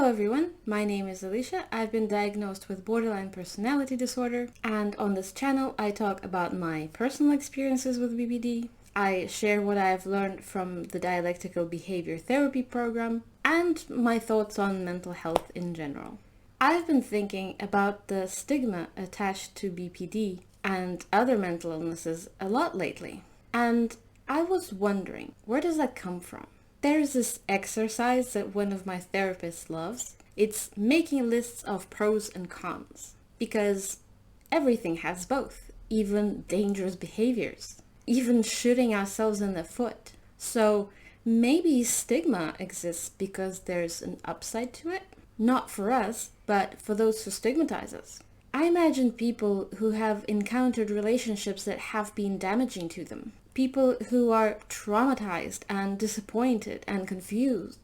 Hello everyone, my name is Alicia. I've been diagnosed with borderline personality disorder, and on this channel I talk about my personal experiences with BPD. I share what I've learned from the dialectical behavior therapy program and my thoughts on mental health in general. I've been thinking about the stigma attached to BPD and other mental illnesses a lot lately, and I was wondering, where does that come from? There's this exercise that one of my therapists loves. It's making lists of pros and cons, because everything has both, even dangerous behaviors, even shooting ourselves in the foot. So maybe stigma exists because there's an upside to it? Not for us, but for those who stigmatize us. I imagine people who have encountered relationships that have been damaging to them. People who are traumatized and disappointed and confused,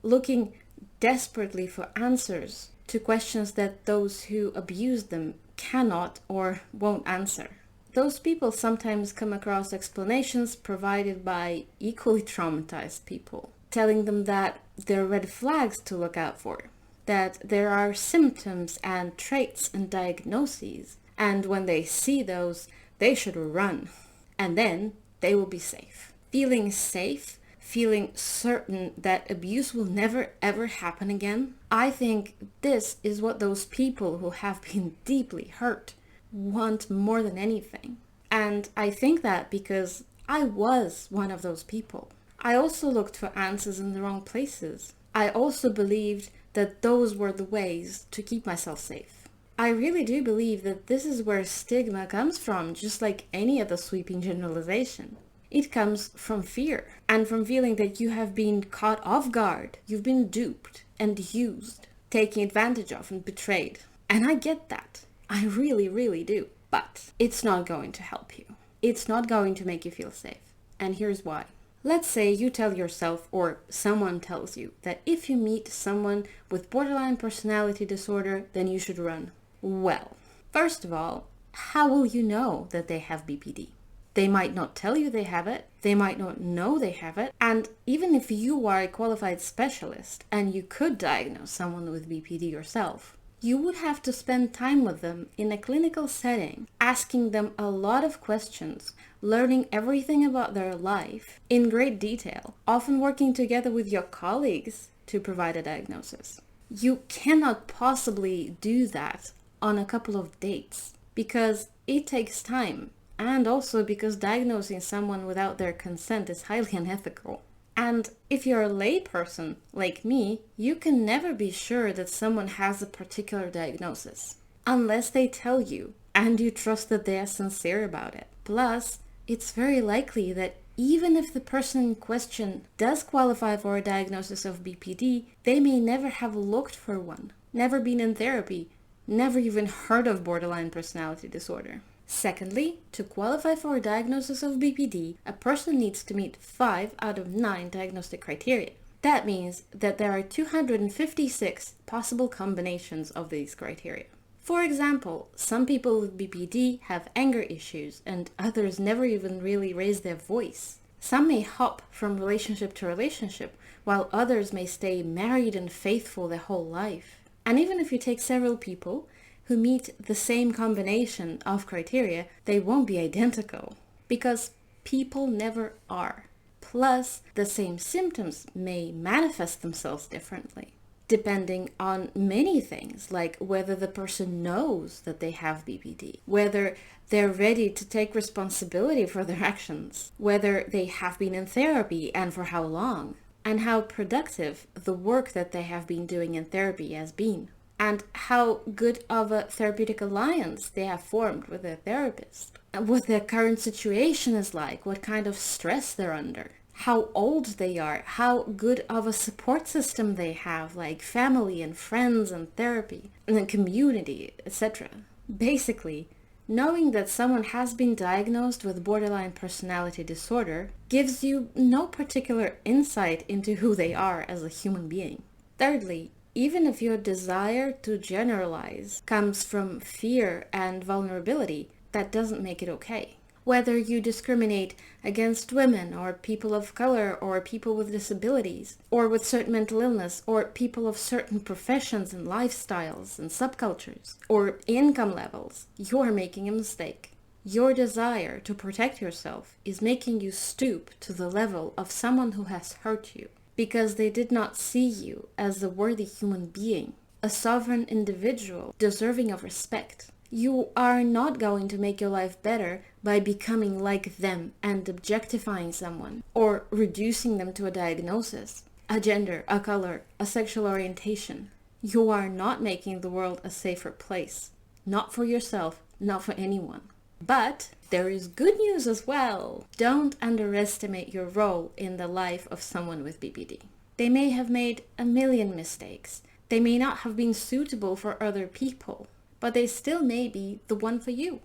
looking desperately for answers to questions that those who abuse them cannot or won't answer. Those people sometimes come across explanations provided by equally traumatized people, telling them that there are red flags to look out for, that there are symptoms and traits and diagnoses, and when they see those, they should run. And then they will be safe. Feeling safe, feeling certain that abuse will never ever happen again. I think this is what those people who have been deeply hurt want more than anything. And I think that because I was one of those people. I also looked for answers in the wrong places. I also believed that those were the ways to keep myself safe. I really do believe that this is where stigma comes from, just like any other sweeping generalization. It comes from fear, and from feeling that you have been caught off guard, you've been duped and used, taken advantage of and betrayed. And I get that. I really, really do. But it's not going to help you. It's not going to make you feel safe. And here's why. Let's say you tell yourself, or someone tells you, that if you meet someone with borderline personality disorder, then you should run. Well, first of all, how will you know that they have BPD? They might not tell you they have it, they might not know they have it, and even if you are a qualified specialist and you could diagnose someone with BPD yourself, you would have to spend time with them in a clinical setting, asking them a lot of questions, learning everything about their life in great detail, often working together with your colleagues to provide a diagnosis. You cannot possibly do that on a couple of dates because it takes time, and also because diagnosing someone without their consent is highly unethical. And if you're a layperson like me, you can never be sure that someone has a particular diagnosis unless they tell you and you trust that they are sincere about it. Plus, it's very likely that even if the person in question does qualify for a diagnosis of BPD, they may never have looked for one, never been in therapy, never even heard of borderline personality disorder. Secondly, to qualify for a diagnosis of BPD, a person needs to meet 5 out of 9 diagnostic criteria. That means that there are 256 possible combinations of these criteria. For example, some people with BPD have anger issues and others never even really raise their voice. Some may hop from relationship to relationship, while others may stay married and faithful their whole life. And even if you take several people who meet the same combination of criteria, they won't be identical, because people never are. Plus, the same symptoms may manifest themselves differently, depending on many things, like whether the person knows that they have BPD, whether they're ready to take responsibility for their actions, whether they have been in therapy and for how long, and how productive the work that they have been doing in therapy has been, and how good of a therapeutic alliance they have formed with their therapist, and what their current situation is like, what kind of stress they're under, how old they are, how good of a support system they have, like family and friends and therapy and the community, etc. Basically, knowing that someone has been diagnosed with borderline personality disorder gives you no particular insight into who they are as a human being. Thirdly, even if your desire to generalize comes from fear and vulnerability, that doesn't make it okay. Whether you discriminate against women or people of color or people with disabilities or with certain mental illness or people of certain professions and lifestyles and subcultures or income levels, you're making a mistake. Your desire to protect yourself is making you stoop to the level of someone who has hurt you because they did not see you as a worthy human being, a sovereign individual deserving of respect. You are not going to make your life better by becoming like them and objectifying someone or reducing them to a diagnosis, a gender, a color, a sexual orientation. You are not making the world a safer place. Not for yourself, not for anyone. But there is good news as well. Don't underestimate your role in the life of someone with BPD. They may have made a million mistakes. They may not have been suitable for other people, but they still may be the one for you.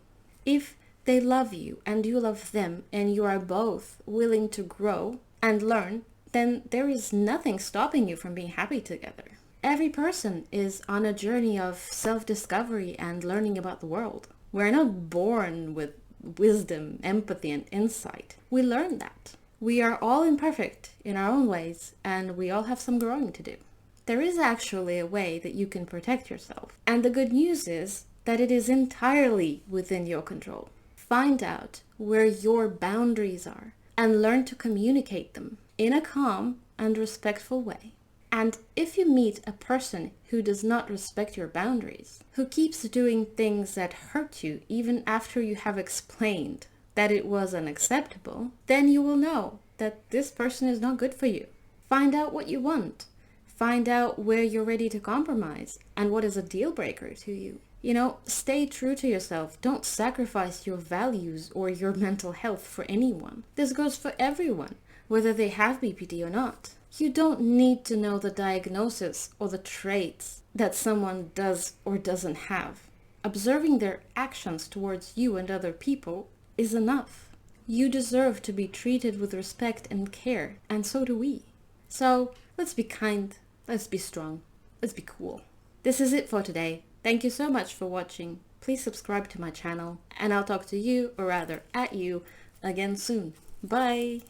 If they love you and you love them and you are both willing to grow and learn, then there is nothing stopping you from being happy together. Every person is on a journey of self-discovery and learning about the world. We're not born with wisdom, empathy, and insight. We learn that. We are all imperfect in our own ways, and we all have some growing to do. There is actually a way that you can protect yourself. And the good news is that it is entirely within your control. Find out where your boundaries are and learn to communicate them in a calm and respectful way. And if you meet a person who does not respect your boundaries, who keeps doing things that hurt you even after you have explained that it was unacceptable, then you will know that this person is not good for you. Find out what you want. Find out where you're ready to compromise and what is a deal breaker to you. Stay true to yourself. Don't sacrifice your values or your mental health for anyone. This goes for everyone, whether they have BPD or not. You don't need to know the diagnosis or the traits that someone does or doesn't have. Observing their actions towards you and other people is enough. You deserve to be treated with respect and care, and so do we. So let's be kind, let's be strong, let's be cool. This is it for today. Thank you so much for watching. Please subscribe to my channel, and I'll talk to you, or rather at you, again soon. Bye!